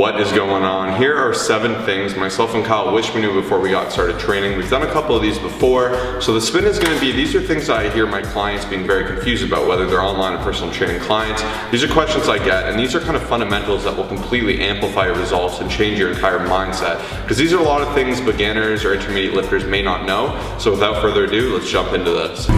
What is going on? Here are 7 things myself and Kyle wish we knew before we got started training. We've done a couple of these before. So the spin is going to be, these are things that I hear my clients being very confused about, whether they're online or personal training clients. These are questions I get, and these are kind of fundamentals that will completely amplify your results and change your entire mindset. Because these are a lot of things beginners or intermediate lifters may not know. So without further ado, let's jump into this.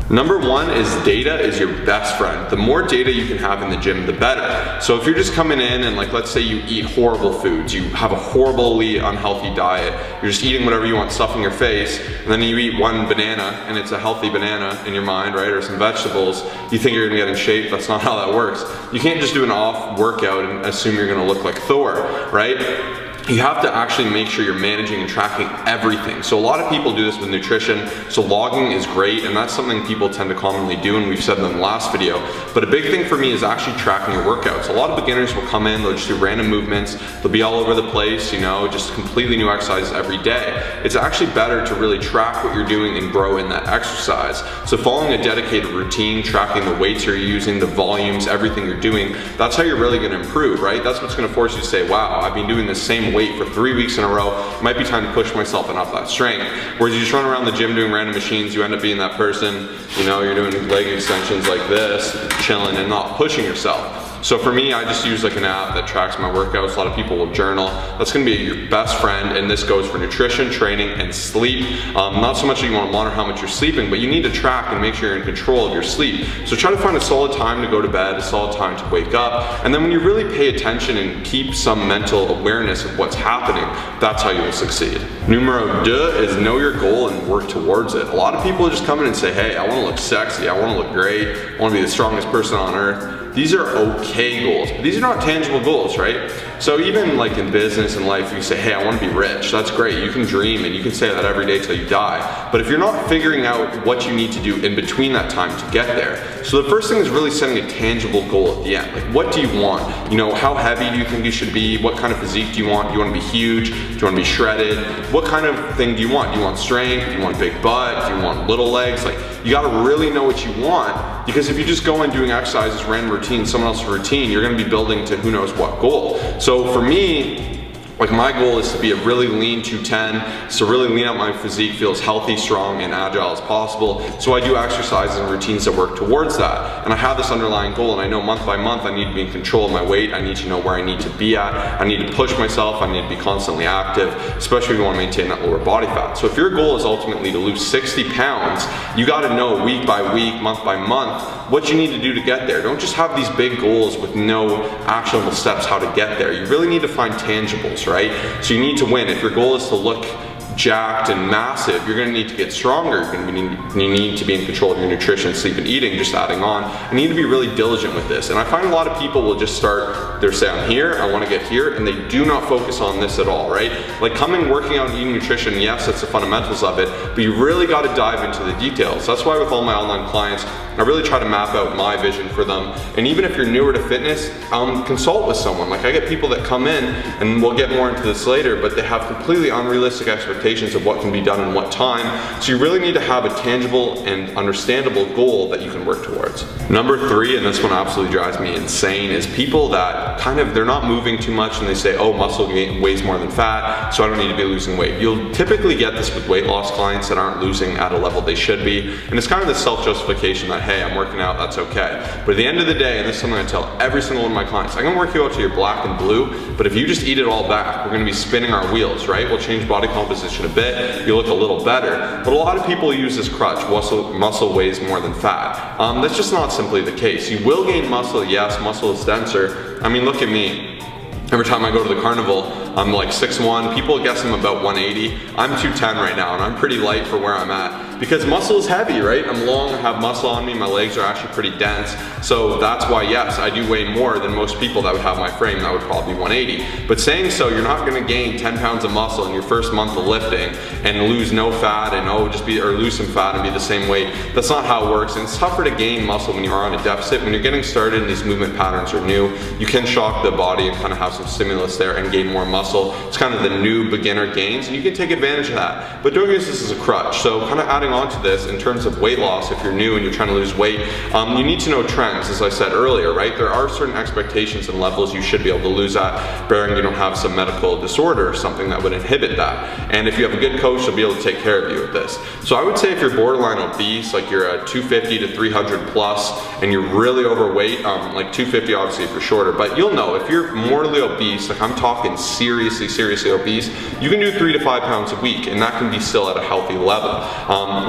Number 1 is data is your best friend. The more data you can have in the gym, the better. So if you're just coming in and let's say you eat horrible foods, you have a horribly unhealthy diet, you're just eating whatever you want, stuffing your face, and then you eat one banana and it's a healthy banana in your mind, right? Or some vegetables, you think you're gonna get in shape. That's not how that works. You can't just do an off workout and assume you're gonna look like Thor, right? You have to actually make sure you're managing and tracking everything. So a lot of people do this with nutrition, so logging is great, and that's something people tend to commonly do, and we've said in the last video. But a big thing for me is actually tracking your workouts. A lot of beginners will come in, they'll just do random movements, they'll be all over the place, you know, just completely new exercises every day. It's actually better to really track what you're doing and grow in that exercise. So following a dedicated routine, tracking the weights you're using, the volumes, everything you're doing, that's how you're really gonna improve, right? That's what's gonna force you to say, wow, I've been doing the same weight for 3 weeks in a row, it might be time to push myself and up that strength. Whereas you just run around the gym doing random machines, you end up being that person, you know, you're doing leg extensions like this, chilling and not pushing yourself. So for me, I just use like an app that tracks my workouts. A lot of people will journal. That's gonna be your best friend, and this goes for nutrition, training, and sleep. Not so much that you wanna monitor how much you're sleeping, but you need to track and make sure you're in control of your sleep. So try to find a solid time to go to bed, a solid time to wake up, and then when you really pay attention and keep some mental awareness of what's happening, that's how you will succeed. Numero 2 is know your goal and work towards it. A lot of people just come in and say, hey, I wanna look sexy, I wanna look great, I wanna be the strongest person on earth. These are okay goals, but these are not tangible goals, right? So even like in business and life, you say, hey, I wanna be rich. That's great, you can dream and you can say that every day till you die. But if you're not figuring out what you need to do in between that time to get there, so the first thing is really setting a tangible goal at the end. Like, what do you want? You know, how heavy do you think you should be? What kind of physique do you want? Do you wanna be huge? Do you wanna be shredded? What kind of thing do you want? Do you want strength? Do you want a big butt? Do you want little legs? Like, you gotta really know what you want, because if you just go in doing exercises, random routine, someone else's routine, you're gonna be building to who knows what goal. So for me, like my goal is to be a really lean 210, so really lean out my physique, feel as healthy, strong, and agile as possible. So I do exercises and routines that work towards that. And I have this underlying goal, and I know month by month I need to be in control of my weight, I need to know where I need to be at, I need to push myself, I need to be constantly active, especially if you want to maintain that lower body fat. So if your goal is ultimately to lose 60 pounds, you gotta know week by week, month by month, what you need to do to get there. Don't just have these big goals with no actionable steps how to get there. You really need to find tangibles, right? So you need to win. If your goal is to look jacked and massive, you're gonna need to get stronger. You need to be in control of your nutrition, sleep, and eating, just adding on. You need to be really diligent with this. And I find a lot of people will just start, they'll say, I'm here, I wanna get here, and they do not focus on this at all, right? Like coming, working out, and eating nutrition, yes, that's the fundamentals of it, but you really gotta dive into the details. That's why with all my online clients, I really try to map out my vision for them. And even if you're newer to fitness, consult with someone. Like I get people that come in, and we'll get more into this later, but they have completely unrealistic expectations of what can be done in what time. So you really need to have a tangible and understandable goal that you can work towards. Number 3, and this one absolutely drives me insane, is people that they're not moving too much and they say, oh, muscle weighs more than fat, so I don't need to be losing weight. You'll typically get this with weight loss clients that aren't losing at a level they should be. And it's kind of the self-justification that, hey, I'm working out, that's okay. But at the end of the day, and this is something I tell every single one of my clients, I'm gonna work you out till you're black and blue, but if you just eat it all back, we're gonna be spinning our wheels, right? We'll change body composition a bit, you look a little better. But a lot of people use this crutch, muscle weighs more than fat. That's just not simply the case. You will gain muscle, yes, muscle is denser. I mean, look at me. Every time I go to the carnival, I'm like 6'1", people guess I'm about 180. I'm 210 right now, and I'm pretty light for where I'm at. Because muscle is heavy, right? I'm long, I have muscle on me, my legs are actually pretty dense. So that's why, yes, I do weigh more than most people that would have my frame, that would probably be 180. But saying so, you're not gonna gain 10 pounds of muscle in your first month of lifting and lose no fat and lose some fat and be the same weight. That's not how it works. And it's tougher to gain muscle when you're on a deficit. When you're getting started and these movement patterns are new, you can shock the body and kind of have some stimulus there and gain more muscle. It's kind of the new beginner gains, and you can take advantage of that. But don't use this as a crutch. So kind of adding adding on to this, in terms of weight loss, if you're new and you're trying to lose weight, you need to know trends, as I said earlier, right? There are certain expectations and levels you should be able to lose at, bearing you don't have some medical disorder or something that would inhibit that. And if you have a good coach, they'll be able to take care of you with this. So I would say if you're borderline obese, like you're at 250 to 300 plus, and you're really overweight, like 250 obviously if you're shorter, but you'll know if you're mortally obese, like I'm talking seriously obese, you can do 3 to 5 pounds a week, and that can be still at a healthy level.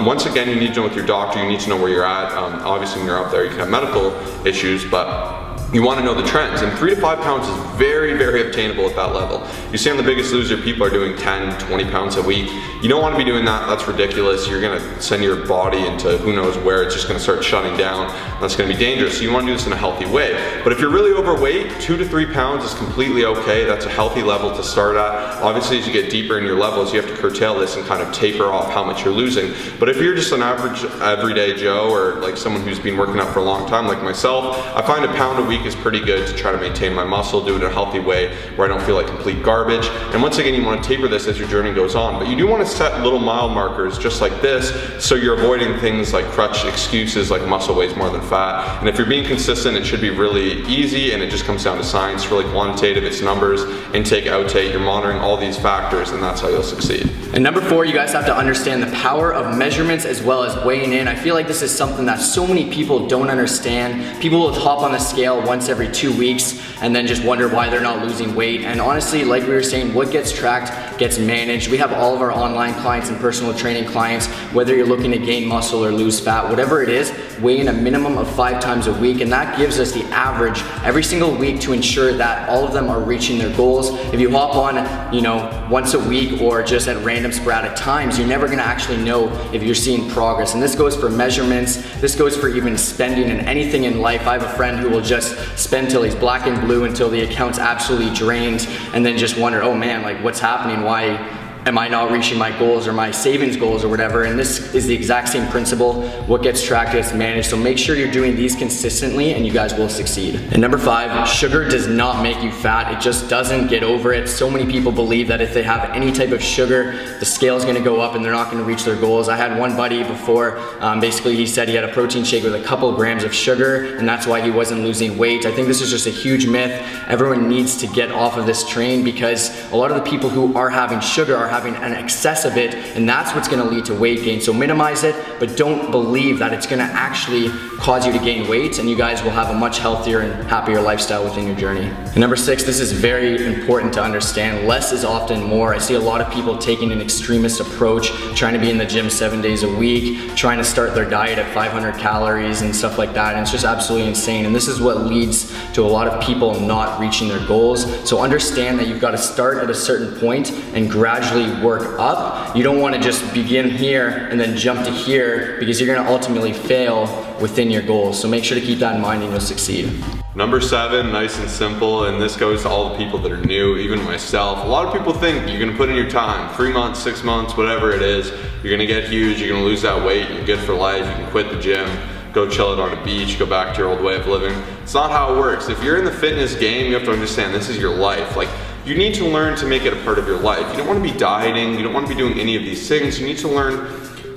Once again, you need to know with your doctor, you need to know where you're at. Obviously when you're out there, you can have medical issues, but you want to know the trends, and 3 to 5 pounds is very obtainable at that level. You see on The Biggest Loser, people are doing 10, 20 pounds a week. You don't want to be doing that. That's ridiculous. You're going to send your body into who knows where. It's just going to start shutting down. That's going to be dangerous. So you want to do this in a healthy way. But if you're really overweight, 2 to 3 pounds is completely okay. That's a healthy level to start at. Obviously, as you get deeper in your levels, you have to curtail this and kind of taper off how much you're losing. But if you're just an average everyday Joe, or like someone who's been working out for a long time like myself, I find a pound a week is pretty good to try to maintain my muscle, do it in a healthy way where I don't feel like complete garbage. And once again, you want to taper this as your journey goes on, but you do want to set little mile markers just like this, so you're avoiding things like crutch excuses like muscle weighs more than fat. And if you're being consistent, it should be really easy, and it just comes down to science, really quantitative. It's numbers, intake, outtake. You're monitoring all these factors, and that's how you'll succeed. And number 4, you guys have to understand the power of measurements as well as weighing in. I feel like this is something that so many people don't understand. People will hop on the scale once every 2 weeks and then just wonder why they're not losing weight. And honestly, like we were saying, what gets tracked gets managed. We have all of our online clients and personal training clients, whether you're looking to gain muscle or lose fat, whatever it is, weighing a minimum of 5 times a week, and that gives us the average every single week to ensure that all of them are reaching their goals. If you hop on, you know, once a week or just at random sporadic times, you're never gonna actually know if you're seeing progress. And this goes for measurements, this goes for even spending and anything in life. I have a friend who will just spend till he's black and blue, until the account's absolutely drained, and then just wonder, oh man, like what's happening? Why am I not reaching my goals or my savings goals or whatever? And this is the exact same principle. What gets tracked gets managed. So make sure you're doing these consistently and you guys will succeed. And number 5, sugar does not make you fat. It just doesn't. Get over it. So many people believe that if they have any type of sugar, the scale is gonna go up and they're not gonna reach their goals. I had one buddy before, basically he said he had a protein shake with a couple grams of sugar, and that's why he wasn't losing weight. I think this is just a huge myth. Everyone needs to get off of this train, because a lot of the people who are having sugar are having an excess of it, and that's what's gonna lead to weight gain. So minimize it, but don't believe that it's gonna actually cause you to gain weight, and you guys will have a much healthier and happier lifestyle within your journey. And number 6, this is very important to understand. Less is often more. I see a lot of people taking an extremist approach, trying to be in the gym 7 days a week, trying to start their diet at 500 calories and stuff like that, and it's just absolutely insane. And this is what leads to a lot of people not reaching their goals. So understand that you've got to start at a certain point and gradually work up. You don't want to just begin here and then jump to here, because you're going to ultimately fail within your goals. So make sure to keep that in mind and you'll succeed. Number 7, nice and simple, and this goes to all the people that are new, even myself. A lot of people think you're gonna put in your time, 3 months, 6 months, whatever it is, you're gonna get huge, you're gonna lose that weight, you're good for life, you can quit the gym, go chill it on a beach, go back to your old way of living. It's not how it works. If you're in the fitness game, you have to understand this is your life. Like, you need to learn to make it a part of your life. You don't wanna be dieting, you don't wanna be doing any of these things. You need to learn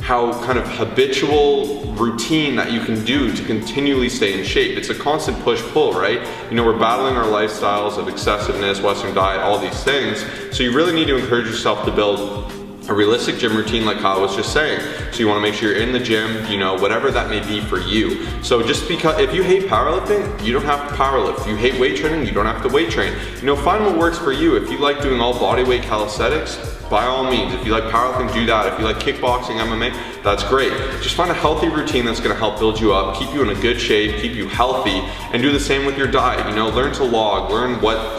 how kind of habitual routine that you can do to continually stay in shape. It's a constant push-pull, right? You know, we're battling our lifestyles of excessiveness, Western diet, all these things. So you really need to encourage yourself to build a realistic gym routine, like Kyle was just saying. So you wanna make sure you're in the gym, you know, whatever that may be for you. So just because, if you hate powerlifting, you don't have to powerlift. If you hate weight training, you don't have to weight train. You know, find what works for you. If you like doing all bodyweight calisthenics, by all means. If you like powerlifting, do that. If you like kickboxing, MMA, that's great. Just find a healthy routine that's gonna help build you up, keep you in a good shape, keep you healthy, and do the same with your diet. You know, learn to log, learn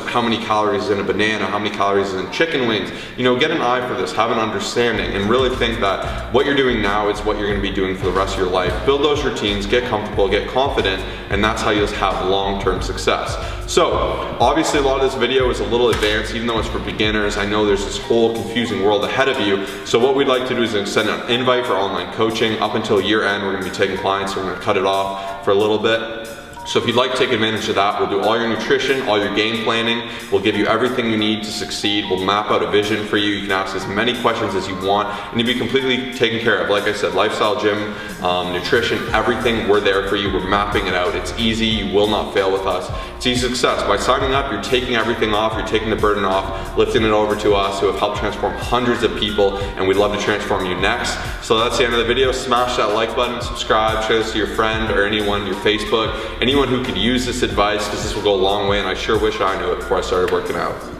how many calories is in a banana, how many calories is in chicken wings. You know, get an eye for this, have an understanding, and really think that what you're doing now is what you're gonna be doing for the rest of your life. Build those routines, get comfortable, get confident, and that's how you'll have long-term success. So, obviously a lot of this video is a little advanced, even though it's for beginners. I know there's this whole confusing world ahead of you. So what we'd like to do is extend an invite for online coaching up until year end. We're gonna be taking clients, so we're gonna cut it off for a little bit. So if you'd like to take advantage of that, we'll do all your nutrition, all your game planning. We'll give you everything you need to succeed. We'll map out a vision for you. You can ask as many questions as you want and you'll be completely taken care of. Like I said, lifestyle, gym, nutrition, everything, we're there for you. We're mapping it out. It's easy. You will not fail with us. It's easy success. By signing up, you're taking everything off. You're taking the burden off, lifting it over to us who have helped transform hundreds of people, and we'd love to transform you next. So that's the end of the video. Smash that like button, subscribe, share this to your friend or anyone, your Facebook, anyone who could use this advice, because this will go a long way, and I sure wish I knew it before I started working out.